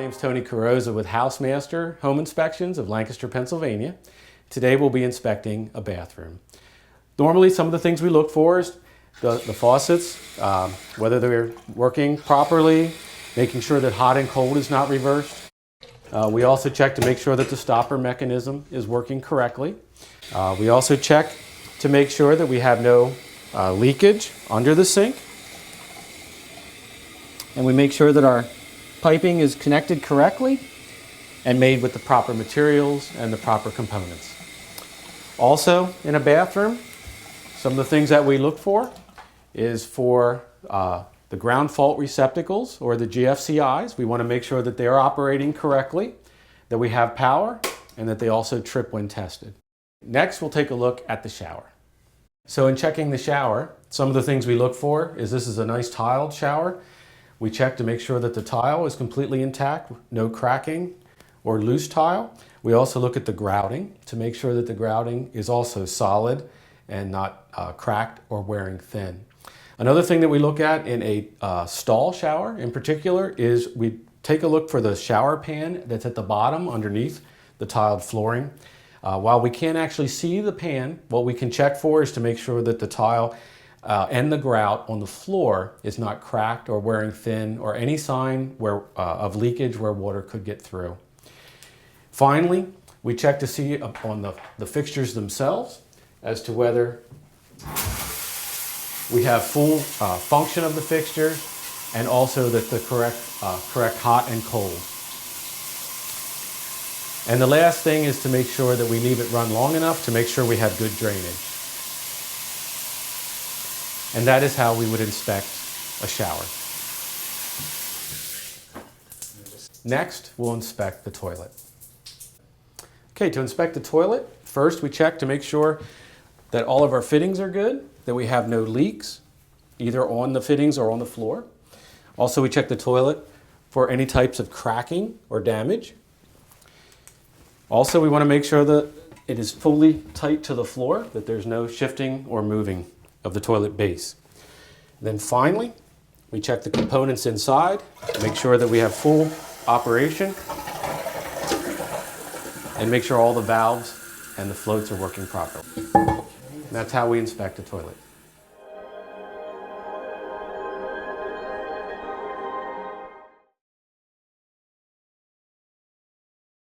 name is Tony Carrozza with HouseMaster Home Inspections of Lancaster, Pennsylvania. Today we'll be inspecting a bathroom. Normally some of the things we look for is the faucets, whether they're working properly, making sure that hot and cold is not reversed. We also check to make sure that the stopper mechanism is working correctly. We also check to make sure that we have no leakage under the sink. And we make sure that our piping is connected correctly and made with the proper materials and the proper components. Also, in a bathroom, some of the things that we look for is for the ground fault receptacles, or the GFCIs. We want to make sure that they are operating correctly, that we have power, and that they also trip when tested. Next, we'll take a look at the shower. So in checking the shower, some of the things we look for is this is a nice tiled shower. We check to make sure that the tile is completely intact, no cracking or loose tile. We also look at the grouting to make sure that the grouting is also solid and not cracked or wearing thin. Another thing that we look at in a stall shower in particular is we take a look for the shower pan that's at the bottom underneath the tiled flooring. While we can't actually see the pan, what we can check for is to make sure that the tile and the grout on the floor is not cracked or wearing thin or any sign of leakage where water could get through. Finally, we check to see on the fixtures themselves as to whether we have full function of the fixture and also that the correct hot and cold. And the last thing is to make sure that we leave it run long enough to make sure we have good drainage. And that is how we would inspect a shower. Next, we'll inspect the toilet. Okay, to inspect the toilet, first we check to make sure that all of our fittings are good, that we have no leaks, either on the fittings or on the floor. Also, we check the toilet for any types of cracking or damage. Also, we want to make sure that it is fully tight to the floor, that there's no shifting or moving of the toilet base. Then finally, we check the components inside, make sure that we have full operation, and make sure all the valves and the floats are working properly. And that's how we inspect a toilet.